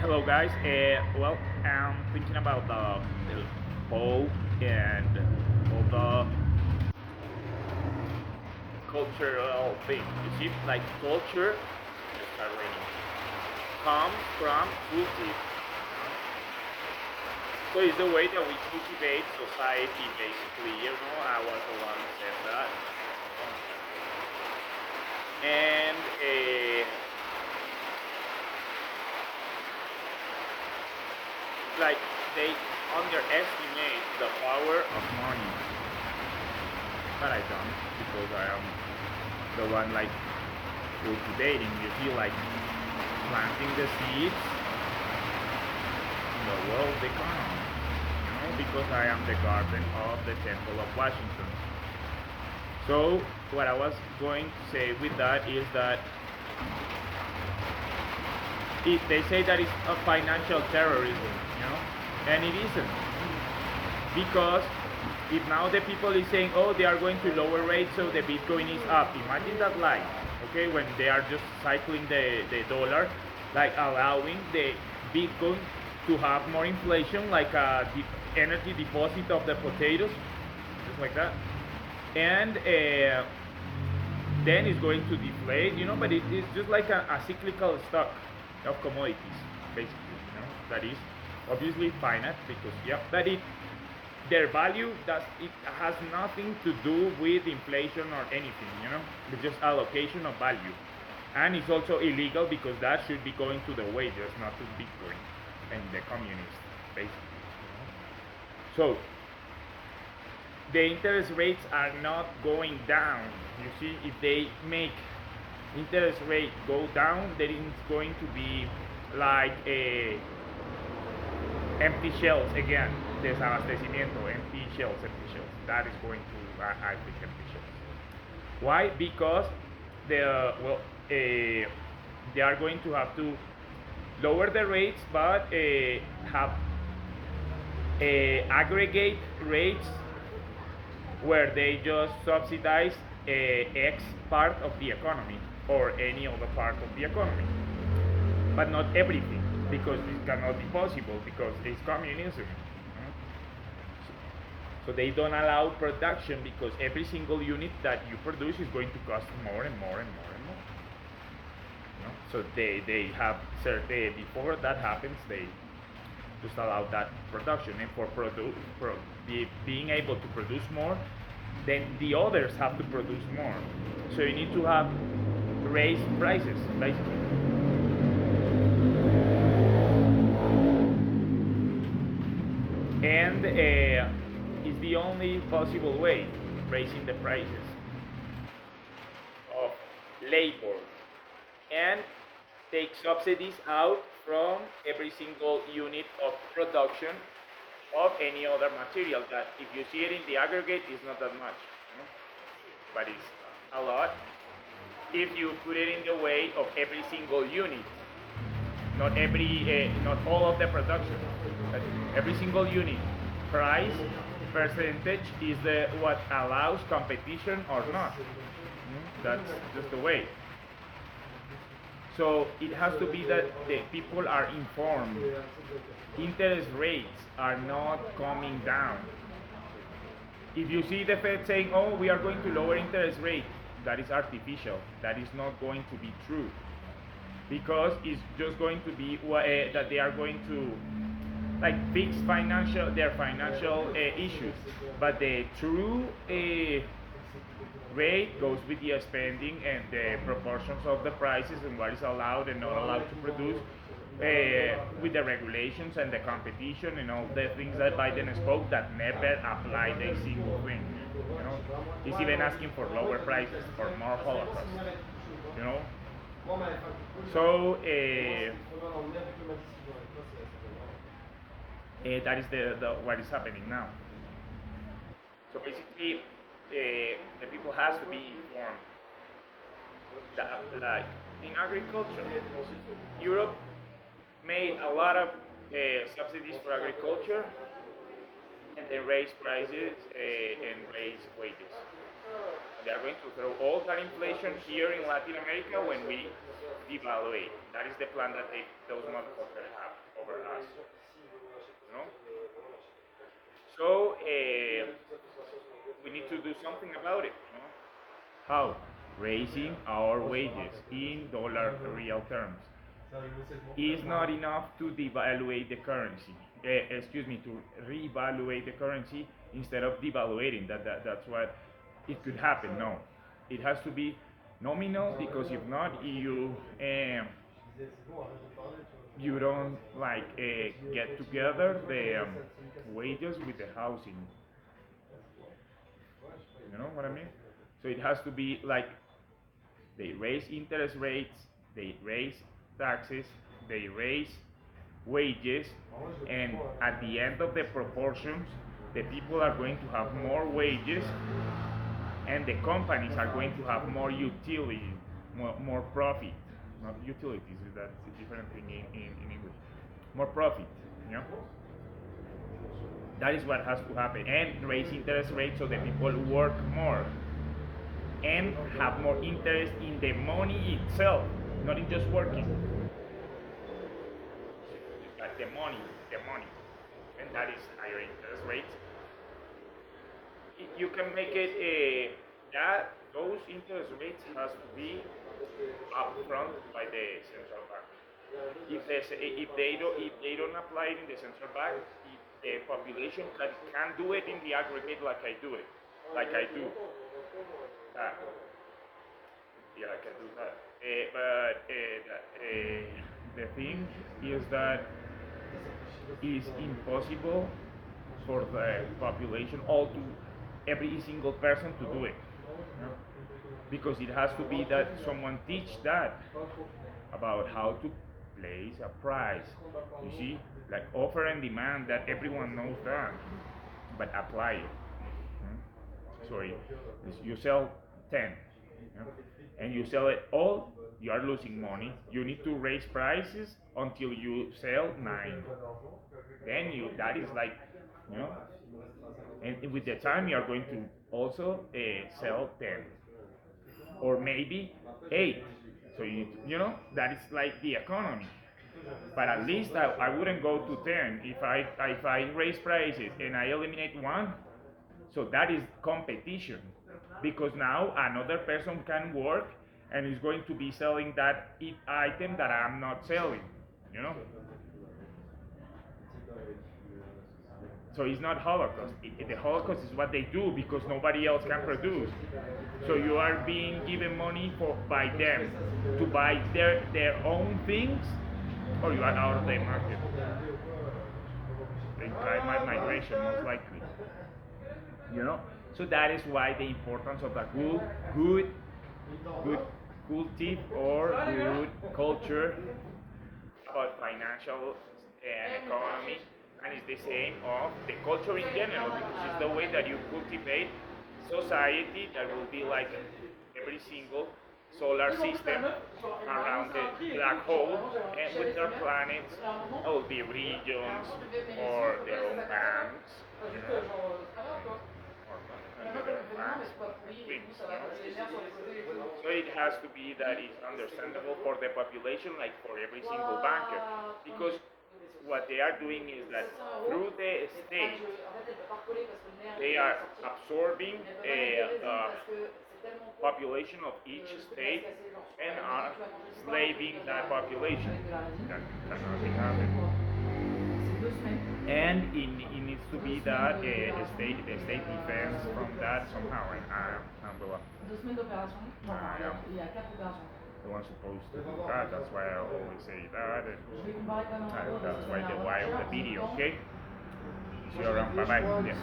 Hello, guys. Well, I'm thinking about the Pope and all the cultural thing. You see, like culture, just start raining, comes from culture. So it's the way that we cultivate society, basically. I was the one who said that. And like they underestimate the power of money. But I don't, because I am the one like cultivating. You feel like planting the seeds in the world economy. Because I am the guardian of the Temple of Washington. So what I was going to say with that is that they say that it's a financial terrorism, and it isn't, because if now the people is saying, oh, they are going to lower rates, so the Bitcoin is up. Imagine that lie, okay, when they are just cycling the dollar, like allowing the Bitcoin to have more inflation, like a energy deposit of the potatoes, just like that, and then it's going to deflate, but it's just like a cyclical stock of commodities, basically, that is obviously finite because, yeah, but their value it has nothing to do with inflation or anything, it's just allocation of value. And it's also illegal because that should be going to the wages, not to Bitcoin and the communists, basically. So the interest rates are not going down. You see, if they make interest rate go down, then it's going to be like a empty shells again. Desabastecimiento, empty shells. That is going to, I think, empty shells. Why? Because they are going to have to lower the rates, but have aggregate rates where they just subsidize X part of the economy or any other part of the economy, but not everything, because it cannot be possible because it's communism. So they don't allow production because every single unit that you produce is going to cost more and more and more and more. So they have certain, before that happens, they just allow that production, and for being able to produce more, then the others have to produce more. So you need to have raised prices, basically. And it's the only possible way, raising the prices of labor, and take subsidies out from every single unit of production of any other material that, if you see it in the aggregate, is not that much, but it's a lot if you put it in the way of every single unit, not all of the production, but every single unit price percentage is the what allows competition or not. That's just the way. So it has to be that the people are informed. Interest rates are not coming down. If you see the Fed saying, oh, we are going to lower interest rate, that is artificial. That is not going to be true. Because it's just going to be that they are going to like fix their financial issues. But the true rate goes with the spending and the proportions of the prices and what is allowed and not allowed to produce, with the regulations and the competition and all the things that Biden spoke that never applied a single thing. He's even asking for lower prices, for more Holocaust. You know. So that is the what is happening now. So basically, the people has to be informed that, like in agriculture, Europe made a lot of subsidies for agriculture, and then raise prices and raise wages. They are going to throw all that inflation here in Latin America when we devaluate. That is the plan that those motherfuckers have over us. You know? So we need to do something about it. You know? How? Raising our wages in dollar real terms. Is not enough to devaluate the currency. Excuse me, to reevaluate the currency instead of devaluating. That's what it could happen. No, it has to be nominal because if not, you don't like get together the wages with the housing. You know what I mean? So it has to be like they raise interest rates, they raise taxes, they raise wages, and at the end of the proportions, the people are going to have more wages, and the companies are going to have more utility, more profit. Not utilities, that's a different thing in English. More profit, you know? That is what has to happen. And raise interest rates so the people work more and have more interest in the money itself, not in just working. But the money, and that is higher interest rates. You can make it that those interest rates has to be upfront by the central bank. If they don't apply it in the central bank, if the population can do it in the aggregate like I do, uh, yeah, I can do that. The thing is that it's impossible for the population, every single person to do it. You know? Because it has to be that someone teach that about how to place a price. You see, like offer and demand, that everyone knows that, but apply it. So you sell 10, you know, and you sell it all, you are losing money. You need to raise prices until you sell 9. Then that is like, you know, and with the time you are going to also sell 10 or maybe 8. So you know that is like the economy. But at least I wouldn't go to 10 if I raise prices and I eliminate one. So that is competition, because now another person can work and is going to be selling that item that I'm not selling. You know. So it's not Holocaust. The Holocaust is what they do because nobody else can produce. So you are being given money by them to buy their own things, or you are out of the market. The climate migration, most likely. You know. So that is why the importance of a good cultive or good culture about financial and economy, and it's the same of the culture in general, because it's the way that you cultivate society that will be like every single solar system around the black hole, and with their planets, there will be regions or their own banks, you know, or their own banks, wings, you know. So it has to be that it's understandable for the population, like for every single banker, because what they are doing is that through the state, they are absorbing a population of each state and are slaving that population. That cannot happen. And it needs to be that the state defends from that somehow. And I'm the one supposed to do that. That's why I always say that. And that's why the why of the video, okay? See you around. Bye bye. Yeah.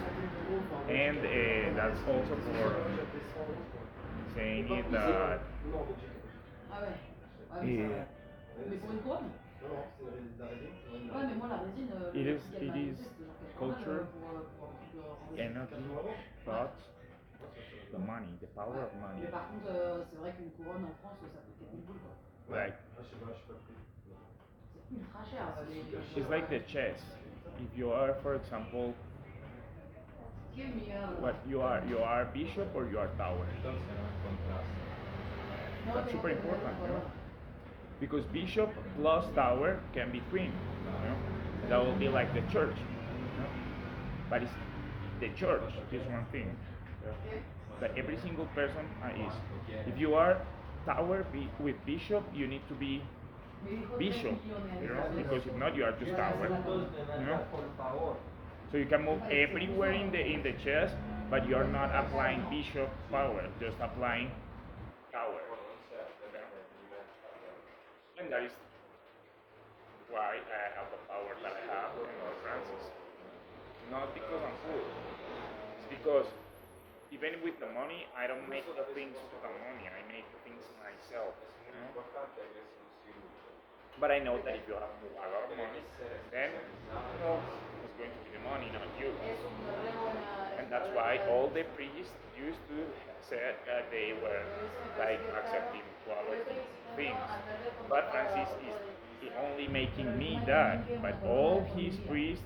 And that's also for saying it that it is culture, energy, thoughts, the money, the power of money. Like it's like the chess. If you are, for example, What you are bishop or you are tower. That's super important, because bishop plus tower can be queen. That will be like the church. But it's the church is one thing. But every single person is. If you are tower with bishop, you need to be bishop, because if not, you are just tower. So you can move everywhere in the chess, but you are not applying bishop power, just applying tower. And that is why I have the power that I have in Lord Francis. Not because I'm cool. It's because even with the money, I don't make the things with the money. I make the things myself. But I know that if you have a lot of money, then it's going to be the money, not you. And that's why all the priests used to say that they were like accepting quality things. But Francis is only making me that. But all his priests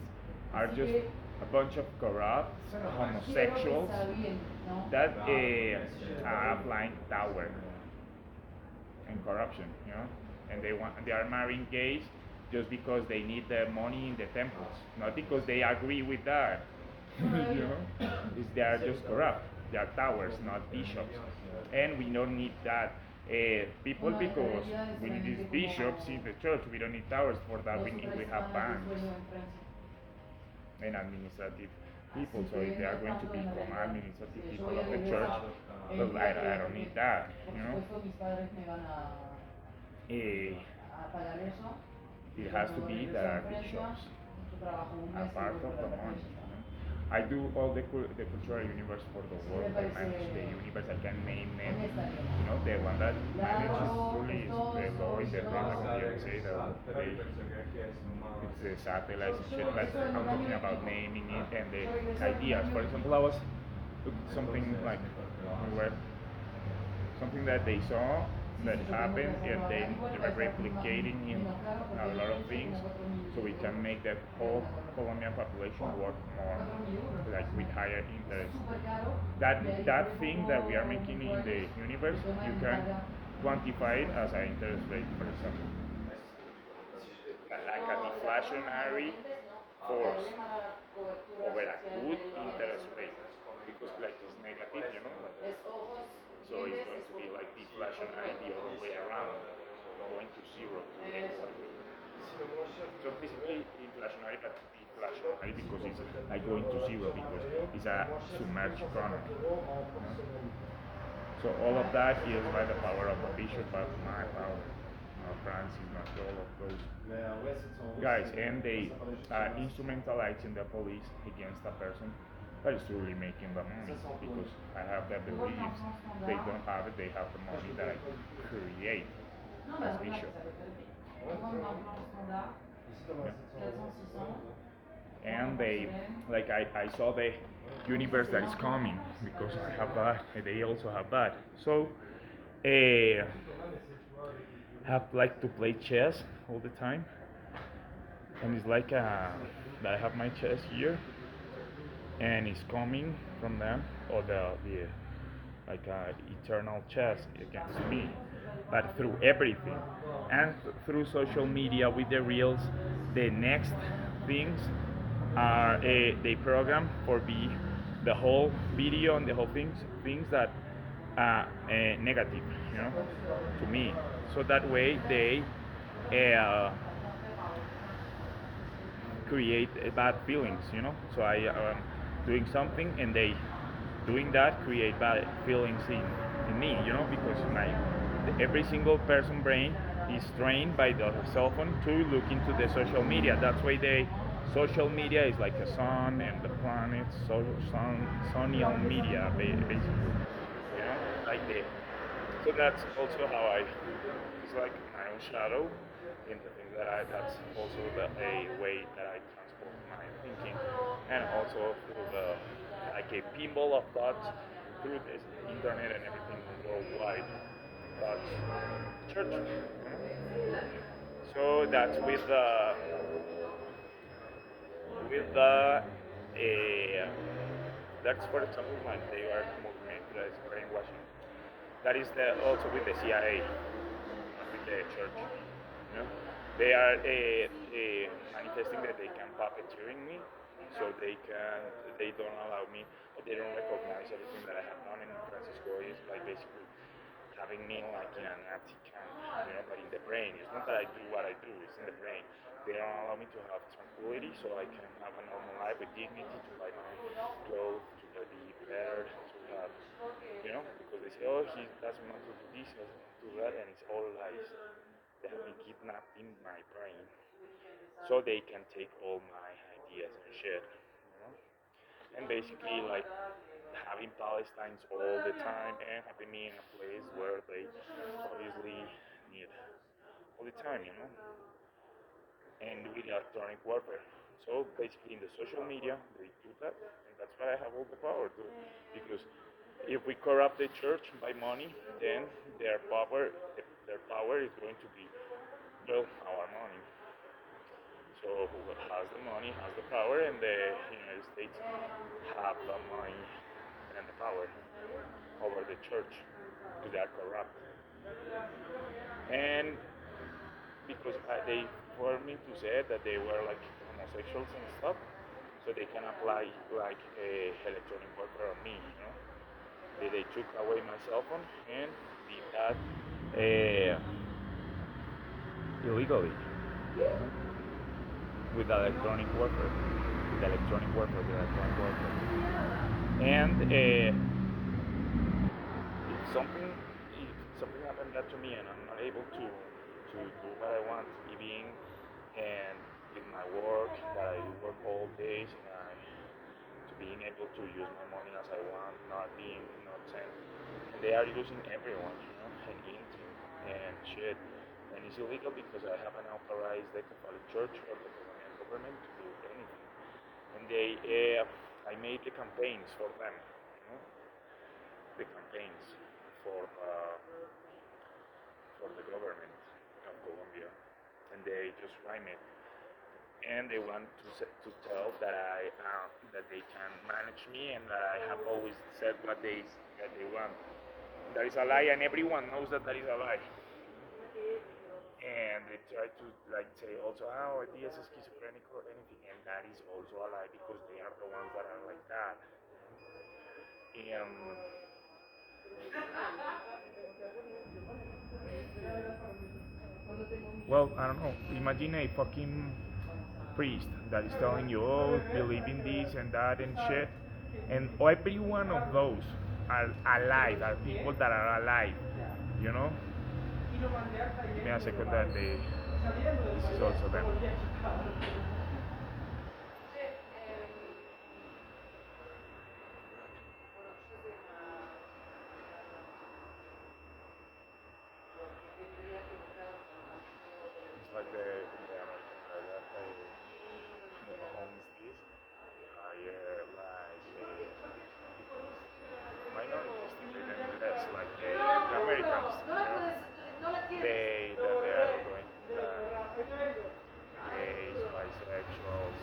are just a bunch of corrupt homosexuals that are applying power and corruption, and they are marrying gays just because they need the money in the temples, not because they agree with that. They are just corrupt. They are towers, not bishops, and we don't need that. People, because we need these bishops in the church. We don't need towers for that. We have banks and administrative people. So if they are going to become administrative people of the church, well, I don't need that. Eh, it has to be that are bishops are part of the money. I do all the cultural universe for the world. I manage the universe. I can name it. The one that manages truly is the law in the brain. Like you say that it's the satellites and shit. But I'm talking about naming it and the ideas. For example, I was something like where something that they saw that happened, and then they were replicating in a lot of things, so we can make the whole Colombian population work more, like with higher interest. That thing that we are making in the universe, you can quantify it as an interest rate, for example, like a deflationary force over a good interest rate, because like it's negative. So it's going to be like deflationary the other way around, going to zero to negative. So basically inflationary, but deflationary because it's like going to zero because it's a submerged economy. So all of that is by the power of the bishop, but my power. Francis, not all of those guys, and they are instrumentalizing the police against a person that is truly making the money, because I have the beliefs. They don't have it, they have the money that I create as bishop. And they, like I saw the universe that is coming, because I have that, and they also have that. So, have like to play chess all the time, and it's like that I have my chess here, and it's coming from them, or the like eternal chess against me, but through everything, and through social media with the reels. The next things are they program for the whole video and the whole things that are negative, to me. So that way they create bad feelings, So I am doing something, and they doing that create bad feelings in me, because every single person brain is trained by the cell phone to look into the social media. That's why social media is like the sun and the planets, sonial media, basically. Like so that's also how it's like my own shadow in the thing that's also a way that I transport my thinking, and also through like a pinball of thoughts through this internet and everything worldwide thoughts church. So that's with the That's for example when they are movement that is brainwashing. That is also with the CIA, with the church. You know, they are manifesting that they can puppeteering me, so they don't allow me, or they don't recognize everything that I have done. And Francisco is like basically having me like in a Nazi camp, but in the brain. It's not that I do what I do; it's in the brain. They don't allow me to have tranquility, so I can have a normal life with dignity, to buy my clothes, to be prepared, to have, because they say, oh, he doesn't want to do this, he doesn't want to do that, and it's all lies. They have been kidnapped in my brain, so they can take all my ideas and shit, and basically like having Palestinians all the time and having me in a place where they obviously need all the time, and with electronic warfare. So basically, in the social media, they do that, and that's why I have all the power to. Because if we corrupt the church by money, then their power is going to be, well, our money. So who has the money has the power, and the United States have the money and the power over the church because they are corrupt. And because they were me to say that they were like homosexuals and stuff, so they can apply like a electronic warfare on me. They took away my cell phone and did that illegally with electronic warfare, and if something happened that to me and I'm not able to do what I want, living and with my work that I work all days, and to being able to use my money as I want, not being not sent. And they are using everyone, and eating and shit. And it's illegal because I haven't authorized the Catholic Church or the Colombian government to do anything. And I made the campaigns for them, the campaigns for the government of Colombia, and they just rhyme it, and they want to tell that they can manage me and that I have always said what they want. That is a lie, and everyone knows that is a lie. And they try to like say also, oh, Diaz is schizophrenic or anything, and that is also a lie because they are the ones that are like that. And well, I don't know. Imagine a fucking priest that is telling you, oh, believe in this and that and shit. And every one of those are alive, are people that are alive, you know? Give me a second that this is also them. It's like the American area, the homes this. Yeah, minorities, and less like the Americans, they are going gays, bisexuals,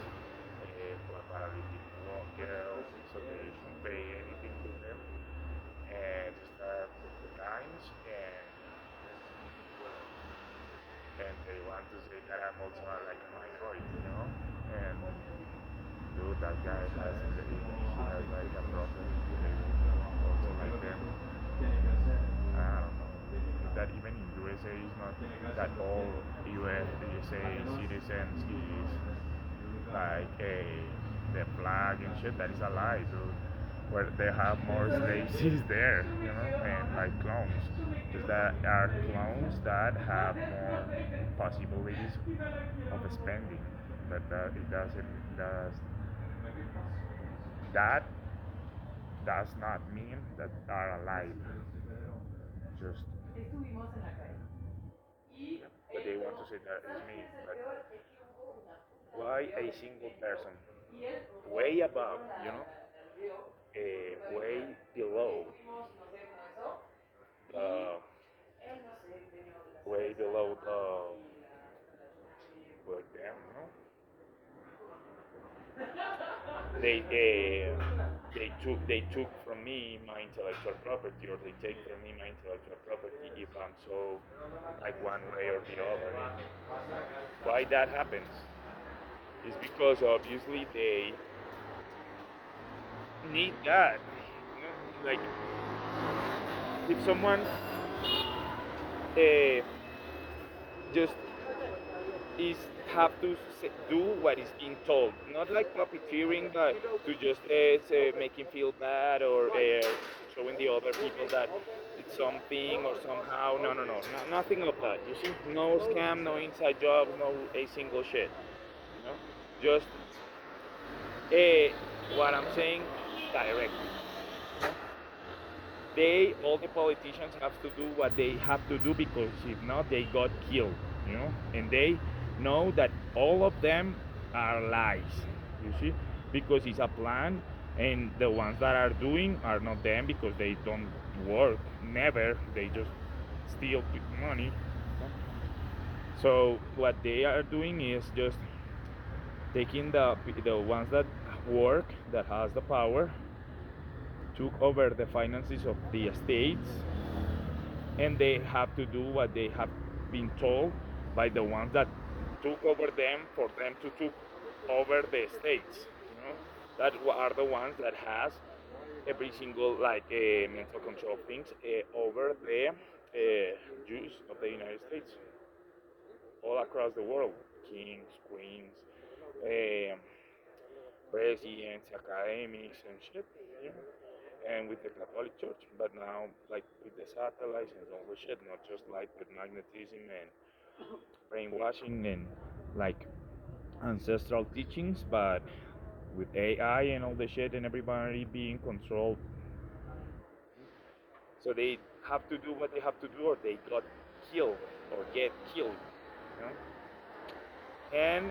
paralytic girls, so they don't pay anything to them, and start the times, and they want to say that I'm also like a minority, and dude, that guy has like a problem, also like them. I don't know. That even in USA is not that all USA citizens is like the flag and shit. That is a lie, dude. Where they have more slaves is there, and like clones. Because there are clones that have more possibilities of spending. That it that does not mean that are alive. Just but they want to say that it's me. But why a single person? Way above, way below the, way below like them, They, they took from me my intellectual property, or they take from me my intellectual property if I'm so like one way or the other. Why that happens is because obviously they need that. Like if someone just is have to do what is being told, not like puppeteering, but to just make him feel bad, or showing the other people that it's something or somehow. No, no, no, no, nothing of that. You see, no scam, no inside job, no a single shit. You know, just what I'm saying directly. All the politicians have to do what they have to do, because if not they got killed, and they know that all of them are lies, you see, because it's a plan, and the ones that are doing are not them, because they don't work, never, they just steal money. So what they are doing is just taking the ones that work, that has the power, took over the finances of the states, and they have to do what they have been told by the ones that took over them, for them to took over the states. That are the ones that has every single like mental control things over the Jews of the United States, all across the world, kings, queens, um, presidents, academics, and shit. You know? And with the Catholic Church, but now like with the satellites and all the shit, not just like with magnetism and brainwashing and like ancestral teachings, but with AI and all the shit, and everybody being controlled. So they have to do what they have to do, or they got killed or get killed. You know? And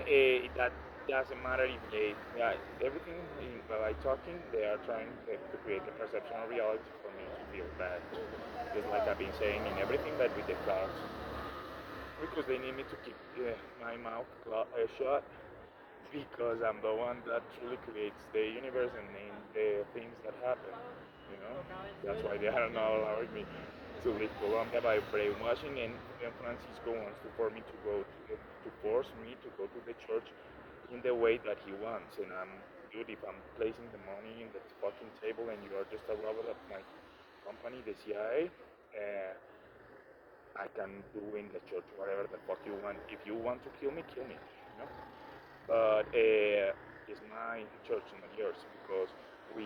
that doesn't matter if they, yeah, everything by talking, they are trying to create a perception of reality for me to feel bad. Just like I've been saying in everything, but with the clouds. Because they need me to keep my mouth shut, because I'm the one that truly creates the universe and the things that happen. You know, that's why they are not allowing me to leave Colombia by brainwashing, and Francisco wants to force me to go to force me to go to the church in the way that he wants. And I'm, dude, if I'm placing the money in the fucking table and you are just a robot of my company, the CIA, I can do in the church whatever the fuck you want. If you want to kill me, kill me. You know? But it's my church, not yours, because we,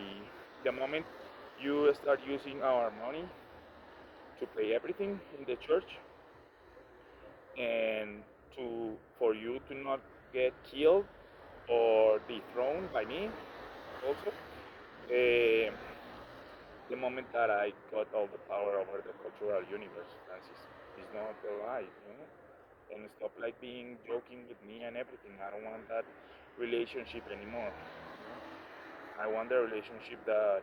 the moment you start using our money to pay everything in the church, and to for you to not get killed or dethroned by me, also, uh, the moment that I got all the power over the cultural universe, Francis, is not a lie, and stop like being joking with me and everything. I don't want that relationship anymore. I want the relationship that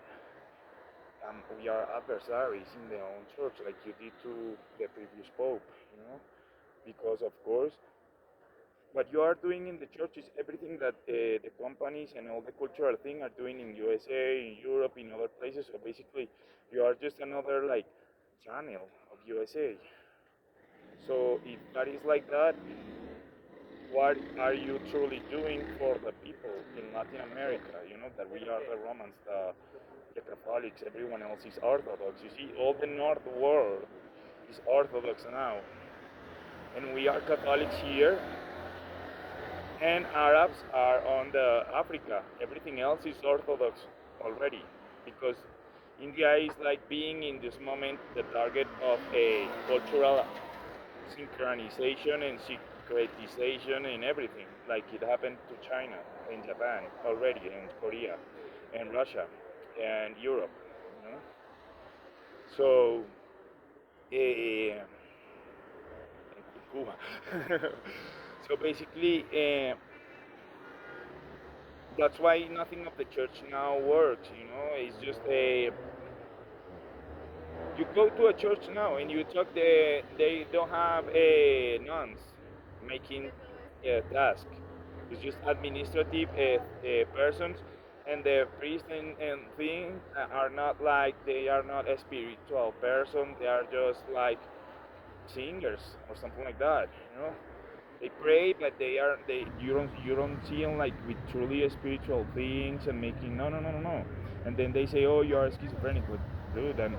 we are adversaries in the own church, like you did to the previous pope, because of course what you are doing in the church is everything that the companies and all the cultural thing are doing in USA, in Europe, in other places. So basically, you are just another like channel of USA. So if that is like that, what are you truly doing for the people in Latin America? You know that we are the Romans, the Catholics, everyone else is Orthodox. You see, all the North world is Orthodox now, and we are Catholics here, and Arabs are on the Africa. Everything else is Orthodox already, because India is like being in this moment the target of a cultural synchronization and secretization and everything, like it happened to China and Japan already, and Korea and Russia and Europe. You know? So, uh, Cuba. So basically, that's why nothing of the church now works. It's just a, you go to a church now and you talk, they don't have a nuns making a task. It's just administrative persons And the priest and thing are not like they are not a spiritual person. They are just like singers or something like that. You know, they pray, but they you don't see them like with truly spiritual things and making no. And then they say, oh, you are schizophrenic, but dude, and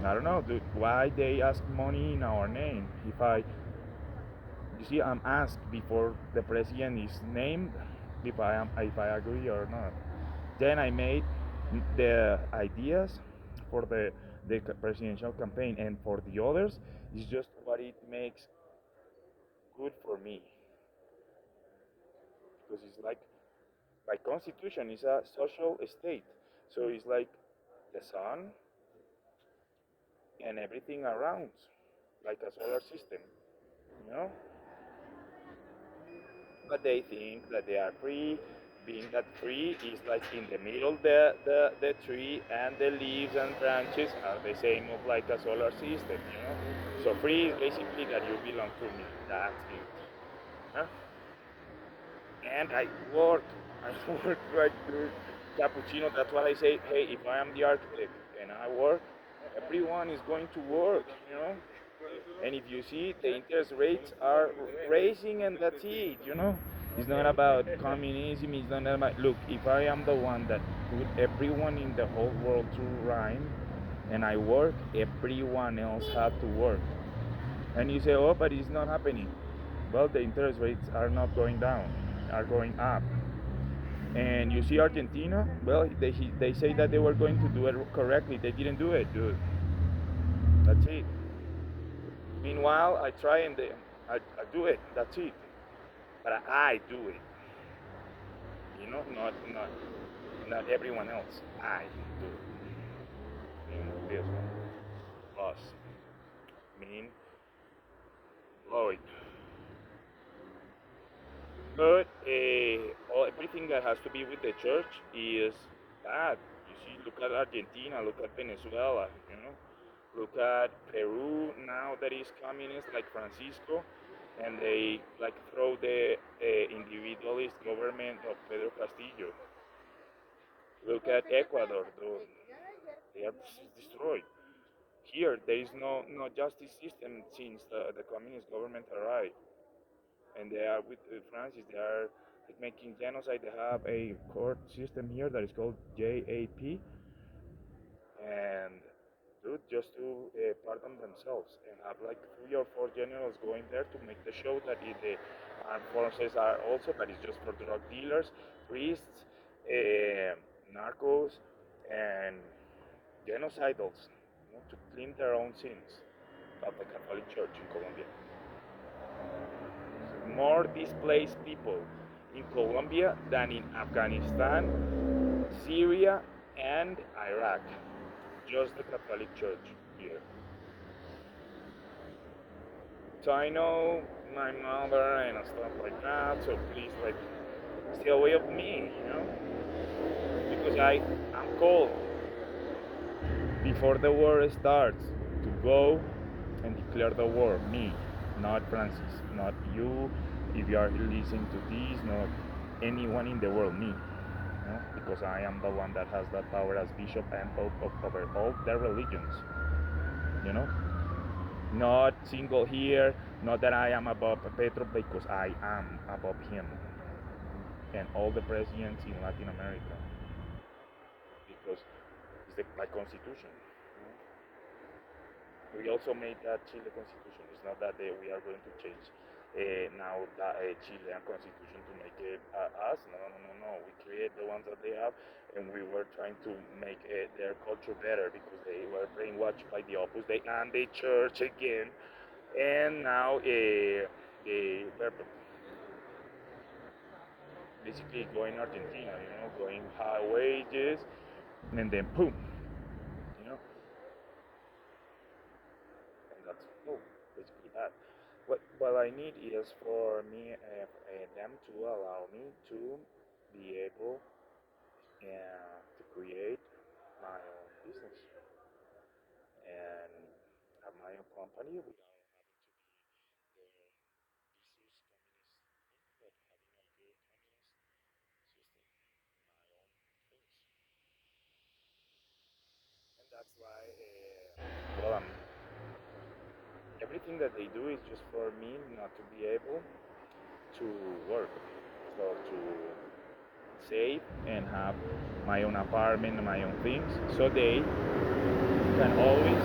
I don't know, dude, why they ask money in our name? If I, you see, I'm asked before the president is named if I agree or not. Then I made the ideas for the presidential campaign, and for the others, it's just what it makes good for me, because it's like by constitution it's a social state, so it's like the sun and everything around, like a solar system, you know. But they think that they are free, being that free is like in the middle, the tree and the leaves and branches are the same of like a solar system, you know. So free is basically that you belong to me, that's it, huh? And I work, I work like the cappuccino. That's what I say. Hey, if I am the architect and I work, everyone is going to work, you know. And if you see, the interest rates are raising, and that's it, you know. It's not about communism. It's not about, look. If I am the one that put everyone in the whole world to rhyme, and I work, everyone else have to work. And you say, oh, but it's not happening. Well, the interest rates are not going down, are going up. And you see Argentina, well, they say that they were going to do it correctly. They didn't do it, dude. That's it. Meanwhile, I try and I do it. That's it. But I do it. You know, not everyone else. I do it. You know, this one. Boss. Mean. Lloyd. But everything that has to be with the church is bad. You see, look at Argentina, look at Venezuela, you know, look at Peru now that is communist, like Francisco, and they like throw the individualist government of Pedro Castillo. Look at Ecuador, though they are destroyed. Here, there is no justice system since the communist government arrived. And they are with Francis. They are like making genocide. They have a court system here that is called JAP, and dude, just to pardon themselves and have like 3 or 4 generals going there to make the show that the armed forces are also, but it's just for drug dealers, priests, uh, narcos, and genocidals, you know, to clean their own sins of the Catholic Church in Colombia. More displaced people in Colombia than in Afghanistan, Syria, and Iraq. Just the Catholic Church here. So I know my mother and stuff like that. So please, like, stay away of me, you know, because I'm called before the war starts to go and declare the war. Me, not Francis, not you. If you are listening to this, not anyone in the world. Me, you know, because I am the one that has that power as bishop and pope over all the religions. You know, not single here. Not that I am above Petro, because I am above him and all the presidents in Latin America, because it's my constitution. We also made that Chile constitution. It's not that we are going to change now the Chilean constitution to make it us. No. We create the ones that they have, and we were trying to make their culture better because they were brainwashed by the Opus Dei and the church again. And now they were basically going Argentina, you know, going high wages, and then boom, you know, and that's no, basically that. What I need is for me, them to allow me to be able to create my own business and have my own company without having to be the vicious communist thing, but having a good communist system, everything that they do is just for me not to be able to work, so to save and have my own apartment, my own things, so they can always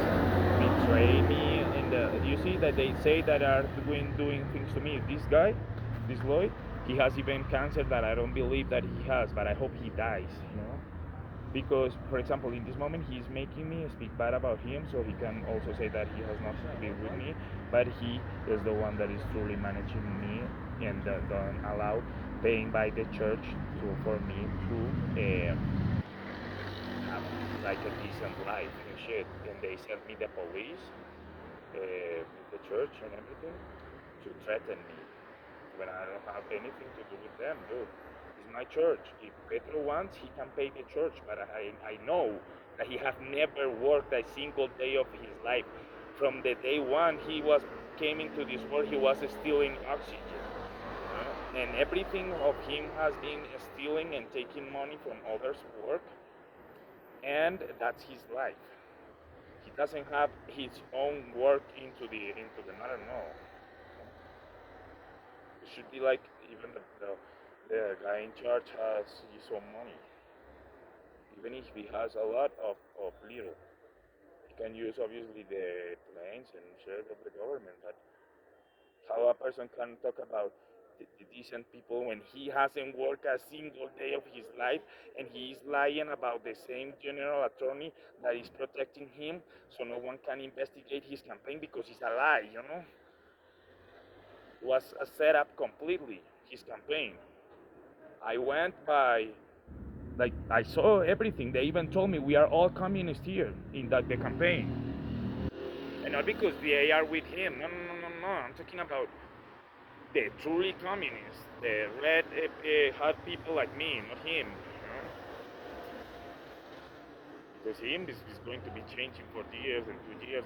betray me. In the you see that they say that are doing things to me. This guy, this Lloyd, he has even cancer that I don't believe that he has, but I hope he dies. Because, for example, in this moment he's making me speak bad about him, so he can also say that he has nothing to do with me, but he is the one that is truly managing me and don't allow paying by the church for me to have like a decent life and shit. And they sent me the police, the church and everything, to threaten me when I don't have anything to do with them, dude. It's my church. If Petro wants, he can pay the church, but I know that he has never worked a single day of his life. From the day one he was came into this world, he was stealing oxygen. And everything of him has been stealing and taking money from others' work, and that's his life. He doesn't have his own work into the matter. No, it should be like even the guy in charge has his own money, even if he has a lot of little. He can use obviously the planes and share of the government, but how a person can talk about the decent people when he hasn't worked a single day of his life, and he is lying about the same general attorney that is protecting him, so no one can investigate his campaign because it's a lie. It was a setup completely, his campaign. I went by, like, I saw everything. They even told me we are all communists here in the campaign. And not because they are with him. No, no, no, no, no. I'm talking about the truly communists, the red hot people like me, not him. Because him is going to be changing for years and 2 years.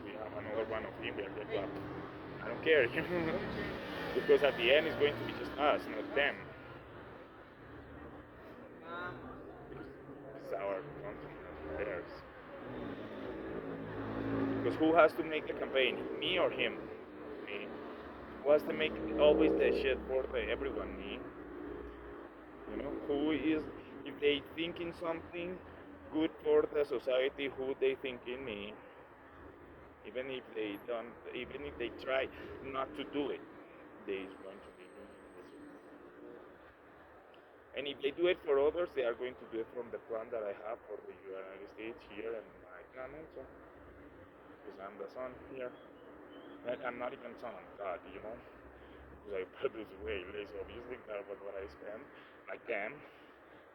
We have another one of him. We are going to have, I don't care. Because at the end it's going to be just us, not them. It's our country, not theirs. Because who has to make the campaign? Me or him? Me. Who has to make always the shit for everyone? Me. Who is, if they think in something good for the society, who they think in me? Even if they don't, even if they try not to do it, they is going to be doing it. And if they do it for others, they are going to do it from the plan that I have for the United States here and my planet. So, because I'm the son here. And I'm not even son of God, because I produce way less, obviously, than what I spend, like them,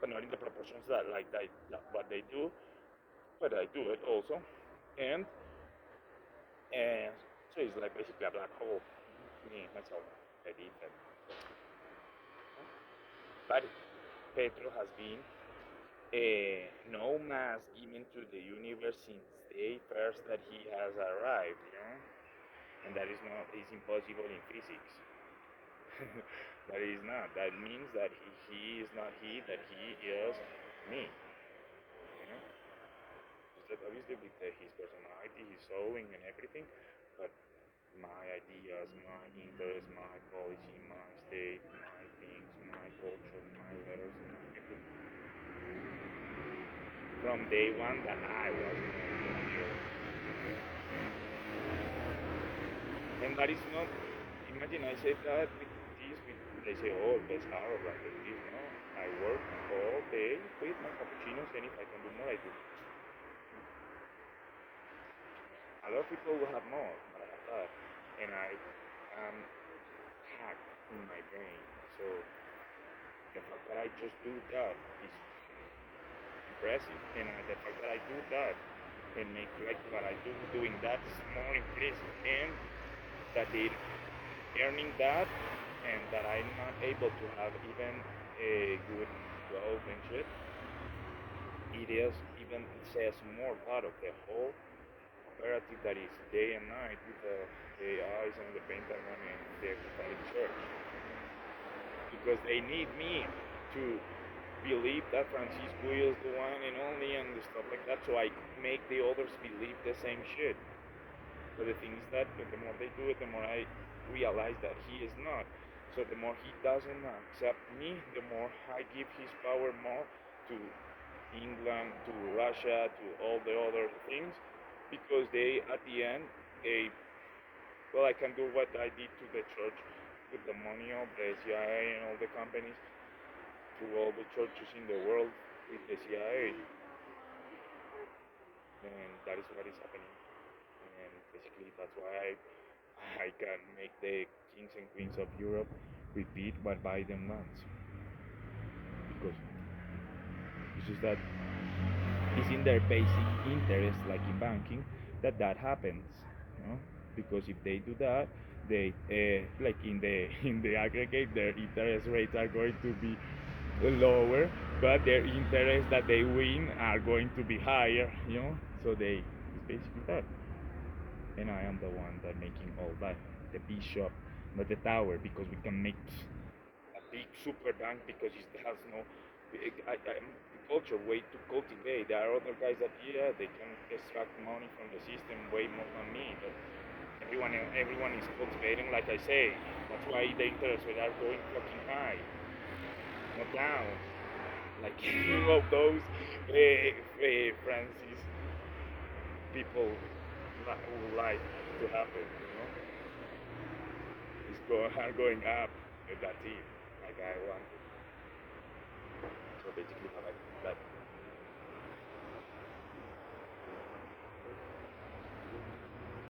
but not in the proportions that, like, what they do, but I do it also. And so it's like basically a black hole. Me, myself, I did that. But Petro has been no mass given to the universe since the day first that he has arrived. And that is impossible in physics. That is not. That means that he is not he, that he is me. That obviously with his personality, his sewing and everything, but my ideas, my interests, my policy, my state, my things, my culture, my letters, my everything. From day one that I was here. And that is not, imagine I said that with this, they say, oh, that's arrogant and this, no. I work all day with my cappuccinos, and if I can do more, I do. A lot of people will have more, but I have that. And I am hacked in my brain. So the fact that I just do that is impressive. And the fact that I do that and make like what I do doing that is more impressive. And that they earning that, and that I'm not able to have even a good job and shit, it is even says more part of the whole operative that is day and night with the eyes and the Pentagon and the Catholic Church. Because they need me to believe that Francisco is the one and only and stuff like that, so I make the others believe the same shit. But the thing is that the more they do it, the more I realize that he is not. So the more he doesn't accept me, the more I give his power more to England, to Russia, to all the other things, because they, at the end, they, well, I can do what I did to the church with the money of the CIA and all the companies, to all the churches in the world with the CIA, and that is what is happening. And basically, that's why I can make the kings and queens of Europe repeat what Biden wants, because it's just that it's in their basic interest, like in banking, that that happens, you know? Because if they do that, they like in the in the aggregate, their interest rates are going to be lower, but their interest that they win are going to be higher, you know. So they it's basically that, and I am the one that making all that, the bishop, not the tower, because we can make a big super bank because it has no culture way to cultivate. There are other guys that yeah they can extract money from the system way more than me, but everyone is cultivating like I say. That's why the interest rates are going fucking high, not down. Like of those Francis people who like to happen, you know, are going up, and that's it. Like I want. So basically, like that.